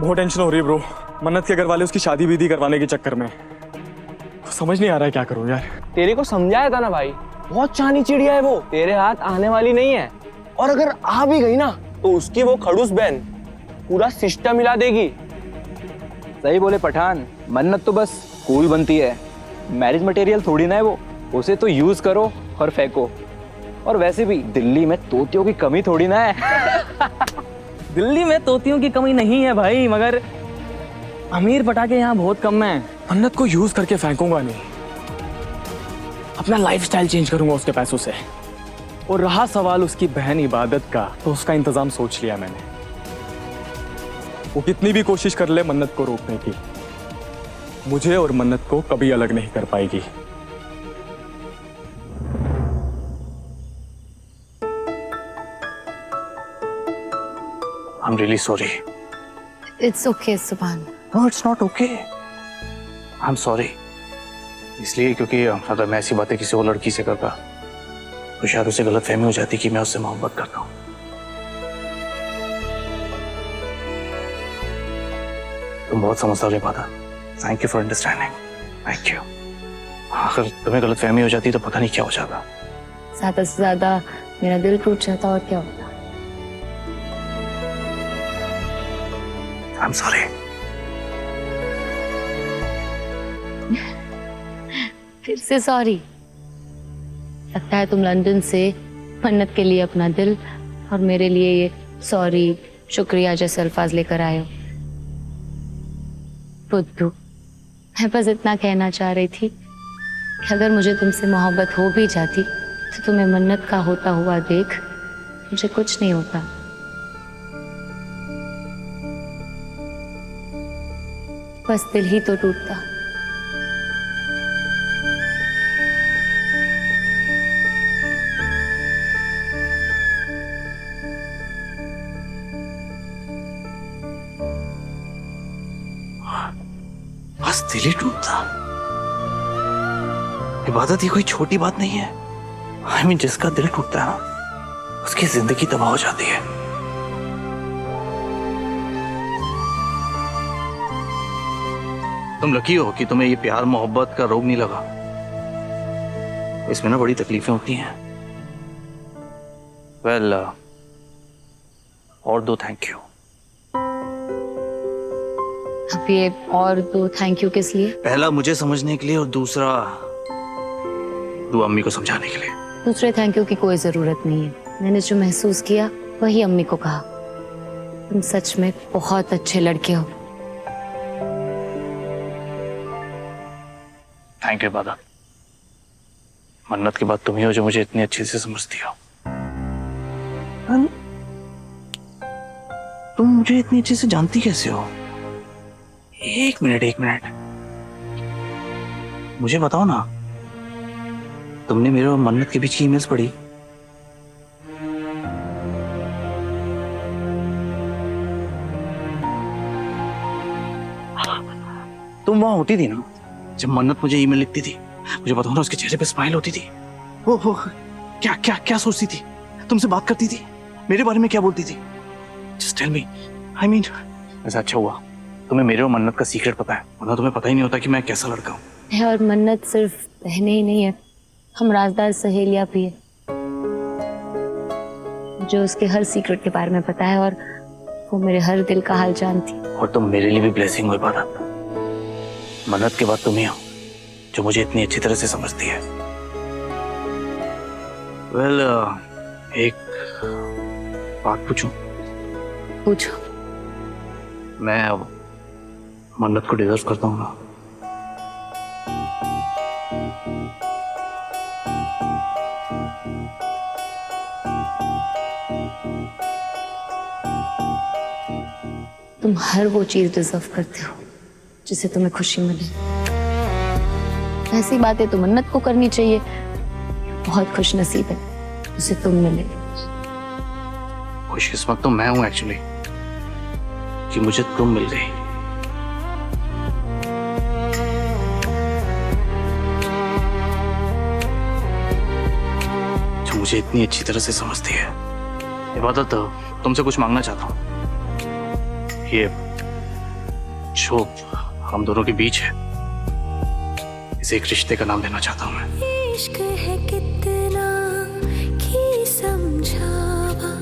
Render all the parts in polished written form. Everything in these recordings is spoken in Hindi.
बहुत टेंशन हो रही है ब्रो। मन्नत के घर वाले उसकी शादी विधि करवाने के चक्कर में। समझ नहीं आ रहा है क्या करूं यार। तेरे को समझाया था ना भाई, बहुत चानी चिड़िया है वो, तेरे हाथ आने वाली नहीं है। और अगर आ भी गई ना तो उसकी वो खड़ूस बहन पूरा सिस्टम हिला देगी। सही बोले पठान, मन्नत तो बस कूल बनती है, मैरिज मटेरियल थोड़ी ना है वो। उसे तो यूज करो और फेंको। और वैसे भी दिल्ली में तोतियों की कमी थोड़ी ना है। दिल्ली में तोतियों की कमी नहीं है भाई, मगर अमीर पटाखे यहाँ बहुत कम है। मन्नत को यूज करके फेंकूंगा नहीं, अपना लाइफस्टाइल चेंज करूंगा उसके पैसों से। और रहा सवाल उसकी बहन इबादत का, तो उसका इंतजाम सोच लिया मैंने। वो कितनी भी कोशिश कर ले मन्नत को रोकने की, मुझे और मन्नत को कभी अलग नहीं कर पाएगी। I'm really sorry. It's okay, सुभान। No, it's not okay. I'm sorry. इसलिए क्योंकि अगर मैं ऐसी बातें किसी और लड़की से करता तो शायद उसे गलतफहमी हो जाती कि मैं उससे मोहब्बत करता हूँ। तुम बहुत समझदार हो बात। Thank you for understanding. Thank you. अगर तुम्हें गलतफहमी हो जाती तो पता नहीं क्या हो जाता। ज्यादा से ज्यादा मेरा दिल टूट जाता और क्या होता। I'm sorry. फिर से सॉरी। लगता है तुम लंदन से मन्नत के लिए अपना दिल और मेरे लिए ये सॉरी शुक्रिया जैसे अल्फाज लेकर आए हो। बुद्धू, मैं बस इतना कहना चाह रही थी कि अगर मुझे तुमसे मोहब्बत हो भी जाती तो तुम्हें मन्नत का होता हुआ देख मुझे कुछ नहीं होता। बस दिल ही तो टूटता। बस दिल ही टूटता। इबादत ये कोई छोटी बात नहीं है। I mean, जिसका दिल टूटता है ना उसकी जिंदगी तबाह हो जाती है। तुम लकी हो कि तुम्हें ये प्यार मोहब्बत का रोग नहीं लगा। इसमें ना बड़ी तकलीफें होती हैं। वेल, और दो थैंक यू। अब ये और दो थैंक यू किस लिए? पहला मुझे समझने के लिए और दूसरा तू अम्मी को समझाने के लिए। दूसरे थैंक यू की कोई जरूरत नहीं है। मैंने जो महसूस किया वही अम्मी को कहा। तुम सच में बहुत अच्छे लड़के हो। थैंक यू इबादत। मन्नत के बाद तुम ही हो जो मुझे इतनी अच्छे से समझती हो। तुम मुझे इतनी अच्छे से जानती कैसे हो? एक मिनट मुझे बताओ ना, तुमने मेरे और मन्नत के बीच की ईमेल्स पढ़ी? तुम वहां होती थी ना जब मन्नत मुझे ईमेल लिखती थी? मुझे बताओ ना, उसके चेहरे पे स्माइल होती थी। वो क्या क्या क्या सोचती थी? तुमसे बात करती थी? मेरे बारे में क्या बोलती थी? Just tell me. I mean, ऐसा अच्छा हुआ तुम्हें मेरे और मन्नत का सीक्रेट पता है, वरना तुम्हें पता ही नहीं होता कि मैं कैसा लड़का हूँ। मैं और मन्नत सिर्फ बहनें ही नहीं है, हम राजदार सहेलियां भी है। मुझे उसके हर सीक्रेट के बारे में पता है और वो मेरे हर दिल का हाल जानती। और तुम मेरे लिए भी ब्लेसिंग हो इबादत। मन्नत के बाद तुम ही हो जो मुझे इतनी अच्छी तरह से समझती है। वेल, एक बात पूछूं? पूछो। मैं अब मन्नत को डिजर्व करता हूँ ना? तुम हर वो चीज डिजर्व करते हो जिससे तुम्हें खुशी मिले। ऐसी बातें तो मन्नत को करनी चाहिए। बहुत खुश नसीब है उसे तुम मिले। खुशकिस्मत तो मैं हूं एक्चुअली कि मुझे तुम मिल गई। जो मुझे इतनी अच्छी तरह से समझती है। इबादत, तुमसे कुछ मांगना चाहता हूँ। ये जो हम दोनों के बीच है, इसे एक रिश्ते का नाम देना चाहता हूँ मैं। इश्क है कितना कि समझावा,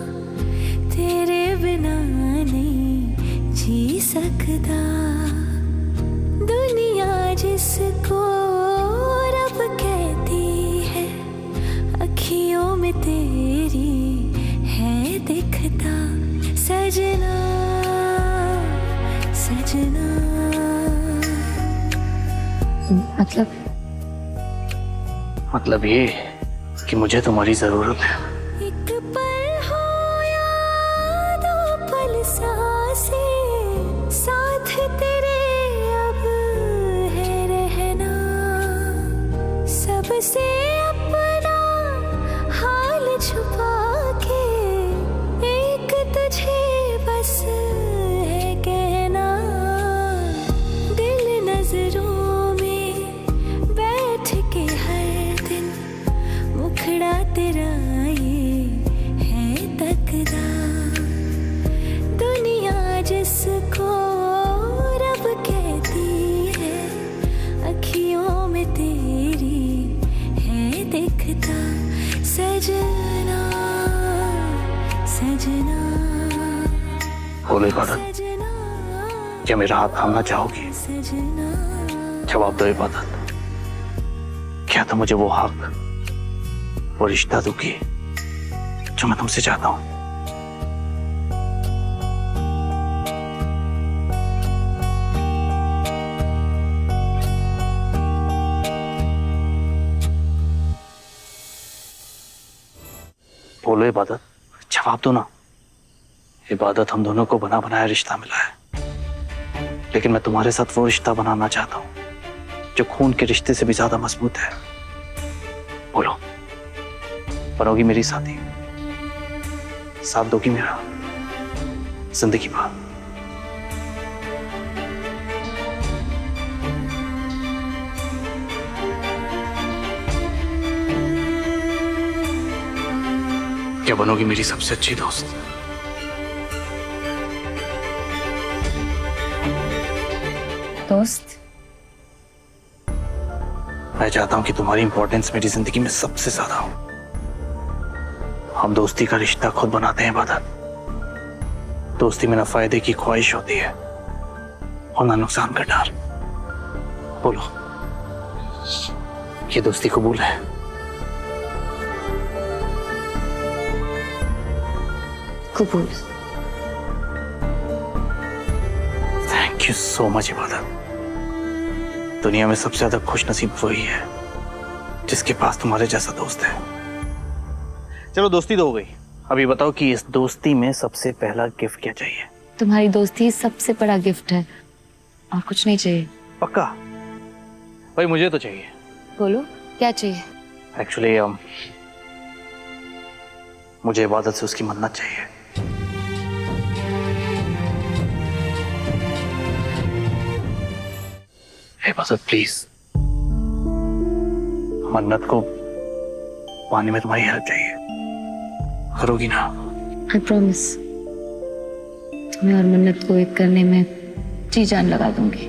तेरे बिना नहीं जी सकता। दुनिया जिसको रब कहती है, अखियों में तेरी है दिखता। सजना सजना, मतलब ये कि मुझे तुम्हारी जरूरत है। एक पल हो या दो पल सांसें, साथ तेरे अब है रहना। सबसे अपना हाल छुपा के, एक तुझे बस है कहना। दिल नजरों में बैठ के हर दिन, मुखड़ा तेरा ये है तकदा। दुनिया जिसको रब कहती है, अखियों में तेरी है दिखता। सजना सजना बोलो इबादत, सजना क्या मेरा हाथ थामना चाहोगी? सजना। जवाब दो इबादत, क्या तुम मुझे वो हक, वो रिश्ता दोगी जो मैं तुमसे चाहता हूँ? बोलो इबादत, जवाब दो ना। इबादत, हम दोनों को बना बनाया रिश्ता मिला है, लेकिन मैं तुम्हारे साथ वो रिश्ता बनाना चाहता हूँ जो खून के रिश्ते से भी ज्यादा मजबूत है। बोलो, बनोगी मेरी साथी? साथ दोगी मेरा जिंदगी भर? क्या बनोगी मेरी सबसे अच्छी दोस्त? दोस्त? मैं चाहता हूं कि तुम्हारी इंपॉर्टेंस मेरी जिंदगी में सबसे ज्यादा हो। हम दोस्ती का रिश्ता खुद बनाते हैं इबादत। दोस्ती में ना फायदे की ख्वाहिश होती है और ना नुकसान का डर। बोलो, ये दोस्ती कबूल है? कबूल। थैंक यू सो मच इबादत। दुनिया में सबसे ज्यादा खुश नसीब वही है जिसके पास तुम्हारे जैसा दोस्त है। चलो, दोस्ती तो हो गई। अभी बताओ कि इस दोस्ती में सबसे पहला गिफ्ट क्या चाहिए? तुम्हारी दोस्ती सबसे बड़ा गिफ्ट है, और कुछ नहीं चाहिए। पक्का? भाई मुझे तो चाहिए। बोलो, क्या चाहिए? एक्चुअली मुझे इबादत से उसकी मन्नत चाहिए। इबादत प्लीज, मन्नत को पाने में तुम्हारी हेल्प चाहिए, करोगी ना? आई प्रॉमिस, तुम्हें और मन्नत को एक करने में जी जान लगा दूंगी।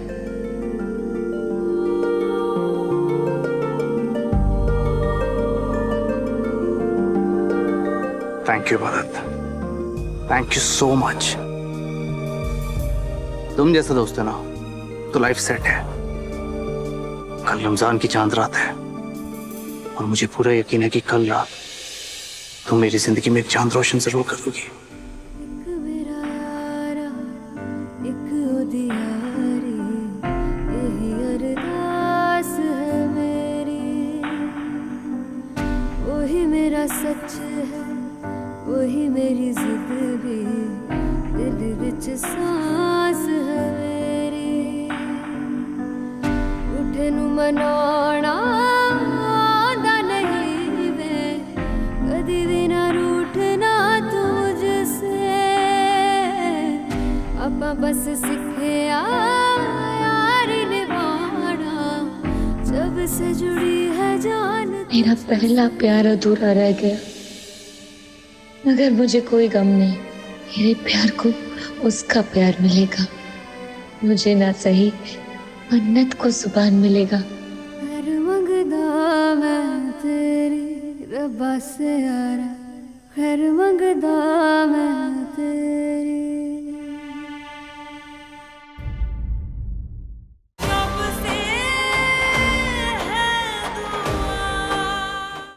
थैंक यू इबादत, थैंक यू सो मच। तुम जैसा दोस्त है ना तो लाइफ सेट है। कल रमजान की चांद रात है और मुझे पूरा यकीन है कि कल रात तुम मेरी जिंदगी में एक चांद रोशन जरूर करोगी। एक मेरा यारा, एक उदियारी, यही अरदास है मेरी। वही मेरा सच है, वही मेरी जिद भी, दिल विच सांस है मेरी। उठे नू मनाना आंदा नहीं वे, कदी भी ना रूठना तुझसे। अपा बस सीखे यारी निभाना, जब से जुड़ी है जान। मेरा पहला प्यार अधूरा रह गया, मगर मुझे कोई गम नहीं, मेरे प्यार को उसका प्यार मिलेगा। मुझे ना सही मन्नत को जुबान मिलेगा। खैर मंगदा मैं तेरी रब्बा से यारा, खैर मंगदा मैं